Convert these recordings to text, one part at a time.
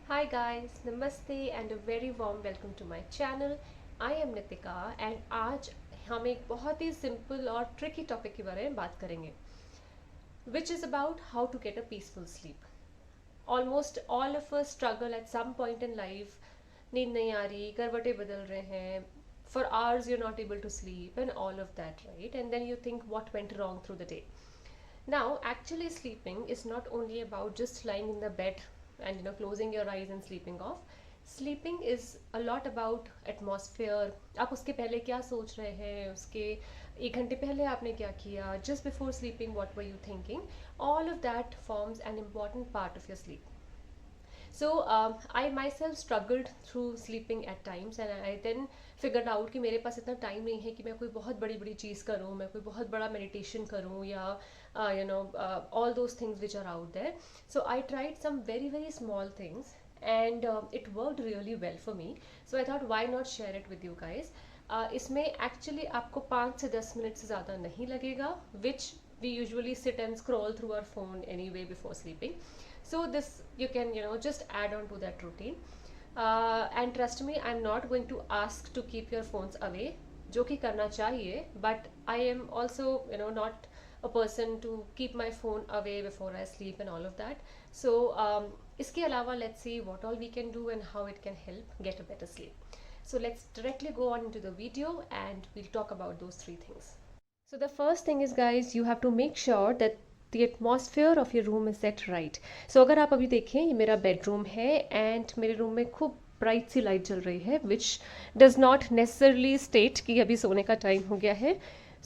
Hi guys, Namaste and a very warm welcome to my channel. I am Nitika and आज हम एक बहुत ही simple और tricky topic के बारे में बात करेंगे which is about how to get a peaceful sleep. Almost all of us struggle at some point in life. नींद नहीं आ रही, करवटें बदल रहे हैं, for hours you're not able to sleep and all of that, right? And then you think what went wrong through the day. Now, actually, sleeping is not only about just lying in the bed and closing your eyes and sleeping off. Sleeping is a lot about atmosphere. आप उसके पहले क्या सोच रहे हैं, उसके एक घंटे पहले आपने क्या किया, just before sleeping what were you thinking. All of that forms an important part of your sleep. So I myself struggled through sleeping at times and I then figured out कि मेरे पास इतना टाइम नहीं है कि मैं कोई बहुत बड़ी बड़ी चीज़ करूँ, मैं कोई बहुत बड़ा meditation करूँ या all those things which are out there. So I tried some very very small things and it worked really well for me. So I thought why not share it with you guys. इसमें actually आपको 5 से 10 minute से ज़्यादा नहीं लगेगा, which we usually sit and scroll through our phone anyway before sleeping. So this you can just add on to that routine. And trust me, I'm not going to ask to keep your phones away, जो कि करना चाहिए, but I am also not a person to keep my phone away before I sleep and all of that. So इसके अलावा let's see what all we can do and how it can help get a better sleep. So let's directly go on into the video and we'll talk about those three things. So the first thing is guys, you have to make sure that the atmosphere of your room is set right. So अगर आप अभी देखें, ये मेरा bedroom है and मेरे room में खूब ब्राइट सी लाइट जल रही है which does not necessarily state कि अभी सोने का टाइम हो गया है.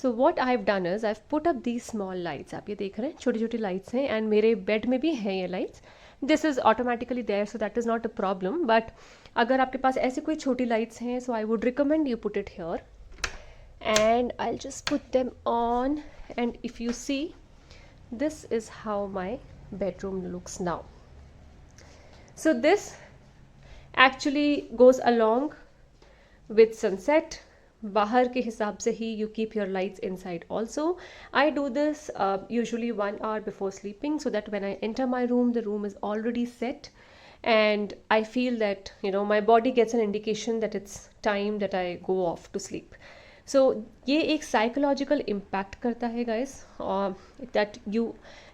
So what I've done is I've put up these small lights. आप ये देख रहे हैं छोटी छोटी लाइट्स हैं एंड मेरे बेड में भी हैं ये lights. This is automatically there so that is not a problem. But अगर आपके पास ऐसी कोई छोटी लाइट्स हैं so I would recommend you put it here and I'll just put them on, and if you see, this is how my bedroom looks now. So this actually goes along with sunset. बाहर के हिसाब से ही you keep your lights inside also. I do this usually 1 hour before sleeping so that when I enter my room the room is already set and I feel that my body gets an indication that it's time that I go off to sleep. सो ये एक psychological impact करता है guys that you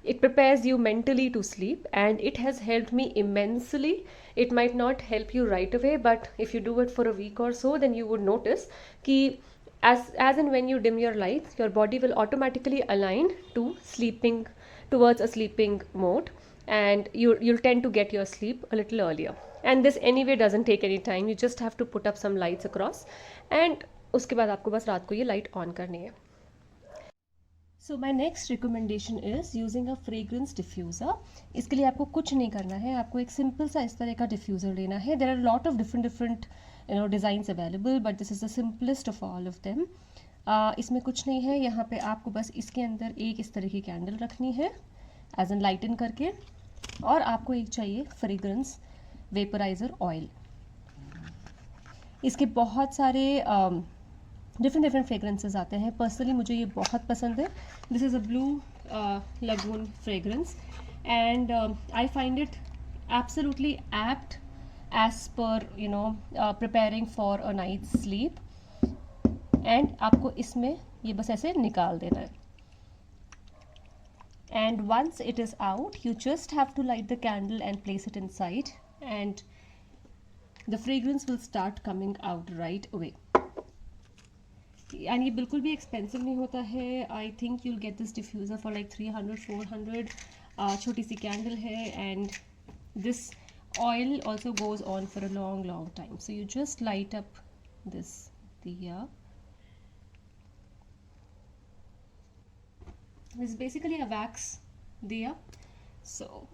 it prepares you mentally to sleep and it has helped me immensely. It might not help you right away but if you do it for a week और so then you would notice कि as and when you dim your lights your body will automatically align to sleeping towards a sleeping mode and you'll tend to get your sleep a little earlier. And this anyway doesn't take any time, you just have to put up some lights across and उसके बाद आपको बस रात को ये light on करनी है. So my next recommendation is using a fragrance diffuser. इसके लिए आपको कुछ नहीं करना है, आपको एक सिंपल सा इस तरह का डिफ्यूज़र लेना है. There are lot of different designs available but this is the simplest of all of them. इसमें कुछ नहीं है, यहाँ पे आपको बस इसके अंदर एक इस तरह की कैंडल रखनी है एज एन लाइटन करके, और आपको एक चाहिए फ्रेग्रेंस वेपराइज़र ऑयल. इसके बहुत सारे डिफरेंट फ्रेगरेंसेज आते हैं. पर्सनली मुझे ये बहुत पसंद है. This is a blue lagoon fragrance and I find it absolutely apt as per preparing for a night sleep. And आपको इसमें ये बस ऐसे निकाल देना है and once it is out you just have to light the candle and place it inside and the fragrance will start coming out right away. And ये बिल्कुल भी एक्सपेंसिव नहीं होता है. I think you'll get this diffuser for like 300-400. छोटी सी candle है and this oil also goes on for a long long time. So you just light up this diya. This is basically a wax diya, so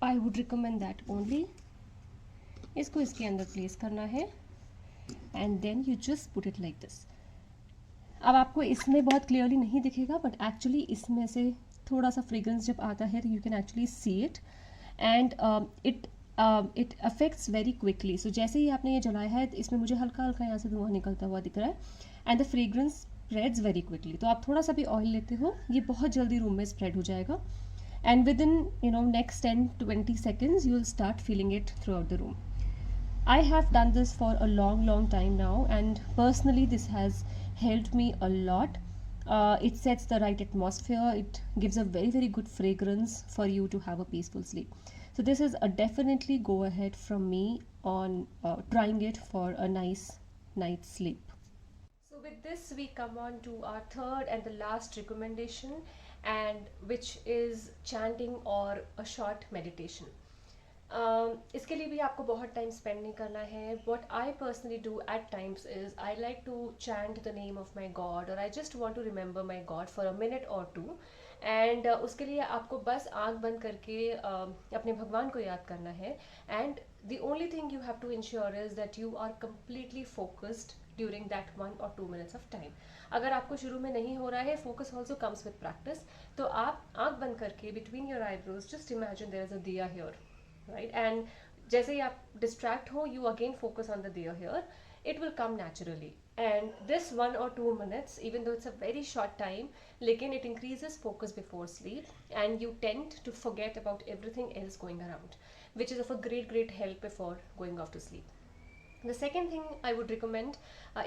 I would recommend that only. इसको इसके अंदर place करना है and then you just put it like this. अब आपको इसमें बहुत clearly नहीं दिखेगा बट एक्चुअली इसमें से थोड़ा सा फ्रेग्रेंस जब आता है तो you can actually see it and it affects very quickly. So जैसे ही आपने ये जलाया है इसमें मुझे हल्का हल्का यहाँ से धुआं निकलता हुआ दिख रहा है and the fragrance spreads very quickly. तो आप थोड़ा सा भी ऑयल लेते हो ये बहुत जल्दी रूम में स्प्रेड हो जाएगा and within next 10-20 seconds you'll start feeling it throughout the room. I have done this for a long time now, and personally, this has helped me a lot. It sets the right atmosphere, it gives a very good fragrance for you to have a peaceful sleep. So, this is a definitely go ahead from me on trying it for a nice night's sleep. So, with this, we come on to our third and the last recommendation, and which is chanting or a short meditation. इसके लिए भी आपको बहुत time spend नहीं करना है. What I personally do at times is I like to chant the name of my god, और I just want to remember my god for a minute और टू. एंड उसके लिए आपको बस आंख बंद करके अपने भगवान को याद करना है. And the only thing you have to ensure is that you are completely focused during that 1 or 2 minutes of time. अगर आपको शुरू में नहीं हो रहा है, focus also comes with practice. तो आप आंख बंद करके between your eyebrows just imagine there is a diya here, right? And जैसे ही आप distract हो, you again focus on the there here, it will come naturally. And this 1 or 2 minutes, even though it's a very short time, लेकिन it increases focus before sleep, and you tend to forget about everything else going around, which is of a great help before going off to sleep. The second thing I would recommend,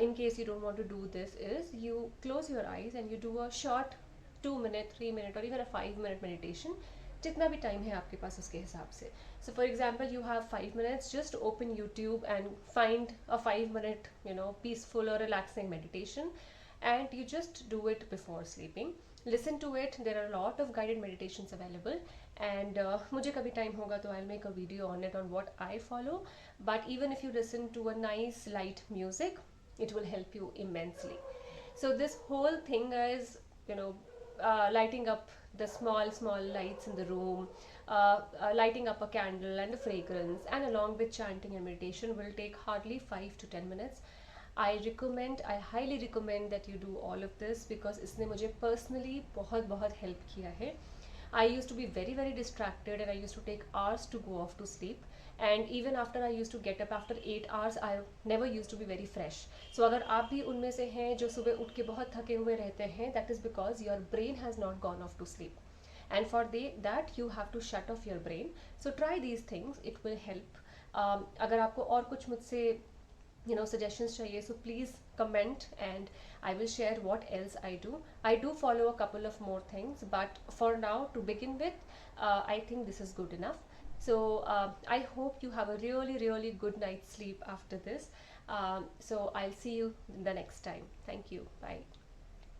in case you don't want to do this, is you close your eyes and you do a short 2 minute, 3 minute, or even a 5 minute meditation. जितना भी time है आपके पास उसके हिसाब से. So for example you have 5 minutes, just open YouTube and find a 5 minute peaceful और relaxing meditation, and you just do it before sleeping. Listen to it. There are a lot of guided meditations available, and मुझे कभी time होगा तो I'll make a video on it on what I follow. But even if you listen to a nice light music, it will help you immensely. So this whole thing is, lighting up the small lights in the room, lighting up a candle and a fragrance, and along with chanting and meditation will take hardly 5 to 10 minutes. I highly recommend that you do all of this, because इसने मुझे personally बहुत help किया है. I used to be very distracted, and I used to take hours to go off to sleep. And even after I used to get up after 8 hours, I never used to be very fresh. So अगर आप भी उनमें से हैं जो सुबह उठ के बहुत थके हुए रहते हैं, that is because your brain has not gone off to sleep. And for that you have to shut off your brain. So try these things, it will help. अगर आपको और कुछ मुझसे suggestions चाहिए, so please comment and I will share what else I do. I do follow a couple of more things, but for now, to begin with, I think this is good enough. So I hope you have a really good night's sleep after this. So I'll see you the next time. Thank you. Bye.